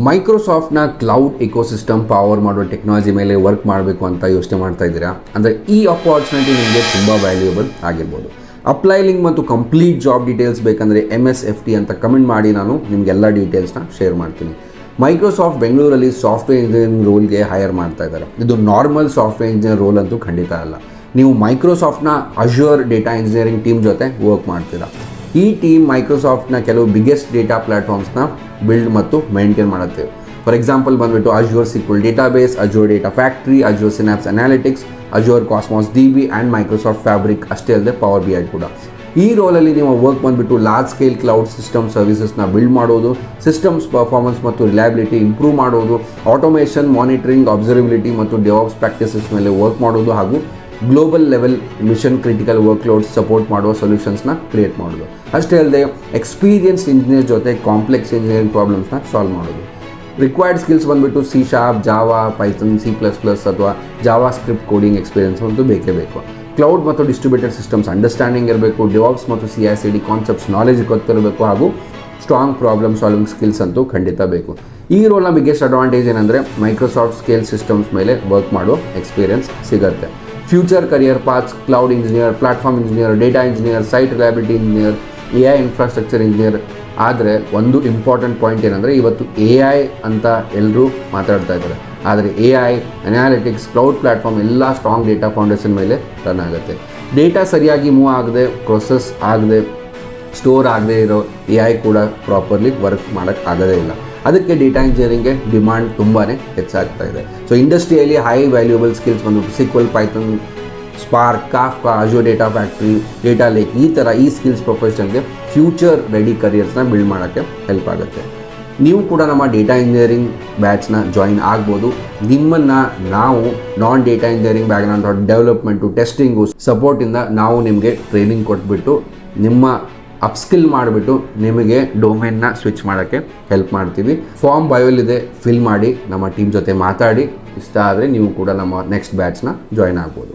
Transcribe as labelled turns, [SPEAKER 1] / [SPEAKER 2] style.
[SPEAKER 1] ಮೈಕ್ರೋಸಾಫ್ಟ್ನ cloud ecosystem power ಮಾಡೋ technology ಮೇಲೆ work ಮಾಡಬೇಕು ಅಂತ ಯೋಚನೆ ಮಾಡ್ತಾ ಇದ್ದೀರಾ ಅಂದರೆ ಈ ಅಪಾರ್ಚುನಿಟಿ ನಿಮಗೆ ತುಂಬ ವ್ಯಾಲ್ಯೂಯಬಲ್ ಆಗಿರ್ಬೋದು. ಅಪ್ಲೈ ಲಿಂಕ್ ಮತ್ತು ಕಂಪ್ಲೀಟ್ ಜಾಬ್ ಡೀಟೇಲ್ಸ್ ಬೇಕಂದರೆ MSFT ಅಂತ ಕಮೆಂಟ್ ಮಾಡಿ ನಾನು ನಿಮಗೆಲ್ಲ ಡೀಟೇಲ್ಸ್ನ ಶೇರ್ ಮಾಡ್ತೀನಿ. ಮೈಕ್ರೋಸಾಫ್ಟ್ ಬೆಂಗಳೂರಲ್ಲಿ ಸಾಫ್ಟ್ವೇರ್ ಇಂಜಿನಿಯರಿಂಗ್ ರೋಲ್ಗೆ ಹೈರ್ ಮಾಡ್ತಾ ಇದ್ದಾರೆ. ಇದು ನಾರ್ಮಲ್ ಸಾಫ್ಟ್ವೇರ್ ಇಂಜಿನಿಯರ್ ರೋಲ್ ಅಂತೂ ಖಂಡಿತ ಅಲ್ಲ. ನೀವು ಮೈಕ್ರೋಸಾಫ್ಟ್ನ ಅಜ್ಯೂರ್ ಡೇಟಾ ಇಂಜಿನಿಯರಿಂಗ್ ಟೀಮ್ ಜೊತೆ ವರ್ಕ್ ಮಾಡ್ತೀರಾ. ಈ ಟೀಮ್ ಮೈಕ್ರೋಸಾಫ್ಟ್ನ ಕೆಲವು ಬಿಗ್ಗೆಸ್ಟ್ ಡೇಟಾ ಪ್ಲಾಟ್ಫಾರ್ಮ್ಸ್ನ ಬಿಲ್ಡ್ ಮತ್ತು ಮೇಂಟೈನ್ ಮಾಡುತ್ತೆ. ಫಾರ್ ಎಕ್ಸಾಂಪಲ್ ಬಂದುಬಿಟ್ಟು Azure SQL database, Azure data factory, Azure synapse analytics, Azure cosmos DB and Microsoft fabric, ಅಷ್ಟೇ ಅಲ್ಲದೆ ಪವರ್ BI ಕೂಡ. ಈ ರೋಲಲ್ಲಿ ನಿಮ್ಮ ವರ್ಕ್ ಬಂದುಬಿಟ್ಟು ಲಾರ್ಜ್ ಸ್ಕೇಲ್ ಕ್ಲೌಡ್ ಸಿಸ್ಟಮ್ ಸರ್ವಿಸಸ್ನ ಬಿಲ್ಡ್ ಮಾಡೋದು, ಸಿಸ್ಟಮ್ಸ್ ಪರ್ಫಾರ್ಮೆನ್ಸ್ ಮತ್ತು ರಿಲಯಬಿಲಿಟಿ ಇಂಪ್ರೂವ್ ಮಾಡೋದು, ಆಟೋಮೇಷನ್, ಮಾನಿಟರಿಂಗ್, ಅಬ್ಸರ್ವಬಿಲಿಟಿ ಮತ್ತು ಡೆವಾಪ್ಸ್ ಪ್ರಾಕ್ಟೀಸಸ್ ಮೇಲೆ ವರ್ಕ್ ಮಾಡೋದು ಹಾಗೂ global level mission critical workloads support ಮಾಡುವ ಸೊಲ್ಯೂಷನ್ಸ್ನ ಕ್ರಿಯೇಟ್ ಮಾಡೋದು. ಅಷ್ಟೇ ಅಲ್ಲದೆ ಎಕ್ಸ್ಪೀರಿಯನ್ಸ್ಡ್ ಇಂಜಿನಿಯರ್ ಜೊತೆ ಕಾಂಪ್ಲೆಕ್ಸ್ ಇಂಜಿನಿಯರಿಂಗ್ ಪ್ರಾಬ್ಲಮ್ಸ್ನ ಸಾಲ್ವ್ ಮಾಡೋದು. ರಿಕ್ವೈರ್ಡ್ ಸ್ಕಿಲ್ಸ್ ಬಂದುಬಿಟ್ಟು C#, ಜಾವಾ, ಪೈಥನ್, C++ ಅಥವಾ ಜಾವಾ ಸ್ಕ್ರಿಪ್ಟ್ ಕೋಡಿಂಗ್ ಎಕ್ಸ್ಪೀರಿಯನ್ಸ್ ಅಂತೂ ಬೇಕೇ ಬೇಕು. ಕ್ಲೌಡ್ ಮತ್ತು ಡಿಸ್ಟ್ರಿಬ್ಯೂಟೆಡ್ ಸಿಸ್ಟಮ್ಸ್ ಅಂಡರ್ಸ್ಟ್ಯಾಂಡಿಂಗ್ ಇರಬೇಕು, ಡೆವಾಪ್ಸ್ ಮತ್ತು CI/CD ಕಾನ್ಸೆಪ್ಟ್ಸ್ ನಾಲೆಜ್ ಗೊತ್ತಿರಬೇಕು ಹಾಗೂ ಸ್ಟ್ರಾಂಗ್ ಪ್ರಾಬ್ಲಮ್ ಸಾಲ್ವಿಂಗ್ ಸ್ಕಿಲ್ಸ್ ಅಂತೂ ಖಂಡಿತ ಬೇಕು. ಈ ರೋಲ್ನ ಬಿಗ್ಗೆಸ್ಟ್ ಅಡ್ವಾಂಟೇಜ್ ಏನಂದರೆ ಮೈಕ್ರೋಸಾಫ್ಟ್ ಸ್ಕೇಲ್ ಸಿಸ್ಟಮ್ಸ್ ಮೇಲೆ ವರ್ಕ್ ಮಾಡೋ ಎಕ್ಸ್ಪೀರಿಯನ್ಸ್ ಸಿಗುತ್ತೆ. Future career paths cloud engineer, platform engineer, data engineer, site reliability engineer, AI infrastructure engineer. ಆದರೆ ಒಂದು ಇಂಪಾರ್ಟೆಂಟ್ ಪಾಯಿಂಟ್ ಏನಂದರೆ ಇವತ್ತು AI ಅಂತ ಎಲ್ಲರೂ ಮಾತಾಡ್ತಾ ಇದ್ದಾರೆ. ಆದರೆ AI, ಅನಾಲಿಟಿಕ್ಸ್, ಕ್ಲೌಡ್ ಪ್ಲಾಟ್ಫಾರ್ಮ್ ಎಲ್ಲ ಸ್ಟ್ರಾಂಗ್ ಡೇಟಾ ಫೌಂಡೇಶನ್ ಮೇಲೆ ರನ್ ಆಗುತ್ತೆ. ಡೇಟಾ ಸರಿಯಾಗಿ ಮೂವ್ ಆಗದೆ, ಪ್ರೊಸೆಸ್ ಆಗದೆ, ಸ್ಟೋರ್ ಆಗದೆ ಇರೋ AI ಕೂಡ ಪ್ರಾಪರ್ಲಿ ವರ್ಕ್ ಮಾಡೋಕ್ಕೆ ಆಗೋದೇ ಇಲ್ಲ. ಅದಕ್ಕೆ ಡೇಟಾ ಇಂಜಿನಿಯರಿಂಗ್ಗೆ ಡಿಮಾಂಡ್ ತುಂಬಾ ಹೆಚ್ಚಾಗ್ತಾ ಇದೆ. ಸೊ ಇಂಡಸ್ಟ್ರಿಯಲ್ಲಿ ಹೈ ವ್ಯಾಲ್ಯೂಯಬಲ್ ಸ್ಕಿಲ್ಸ್ ಬಂದು SQL, Python, Spark, Kafka, Azure data factory, data lake ಈ ಸ್ಕಿಲ್ಸ್ ಪ್ರೊಫೆಷನ್ಗೆ ಫ್ಯೂಚರ್ ರೆಡಿ ಕರಿಯರ್ಸ್ನ ಬಿಲ್ಡ್ ಮಾಡೋಕ್ಕೆ ಹೆಲ್ಪ್ ಆಗುತ್ತೆ. ನೀವು ಕೂಡ ನಮ್ಮ ಡೇಟಾ ಇಂಜಿನಿಯರಿಂಗ್ ಬ್ಯಾಚ್ನ ಜಾಯಿನ್ ಆಗ್ಬೋದು. ನಿಮ್ಮನ್ನು ನಾವು non data engineering background development, testing, ಸಪೋರ್ಟಿಂದ ನಾವು ನಿಮಗೆ ಟ್ರೈನಿಂಗ್ ಕೊಟ್ಬಿಟ್ಟು ನಿಮ್ಮ ಅಪ್ಸ್ಕಿಲ್ ಮಾಡಿಬಿಟ್ಟು ನಿಮಗೆ ಡೊಮೇನ್ನ ಸ್ವಿಚ್ ಮಾಡೋಕ್ಕೆ ಹೆಲ್ಪ್ ಮಾಡ್ತೀವಿ. ಫಾರ್ಮ್ ಬಯೋಲಿದೆ, ಫಿಲ್ ಮಾಡಿ ನಮ್ಮ ಟೀಮ್ ಜೊತೆ ಮಾತಾಡಿ. ಇಷ್ಟ ಆದರೆ ನೀವು ಕೂಡ ನಮ್ಮ ನೆಕ್ಸ್ಟ್ ಬ್ಯಾಚ್ನ ಜಾಯಿನ್ ಆಗ್ಬೋದು.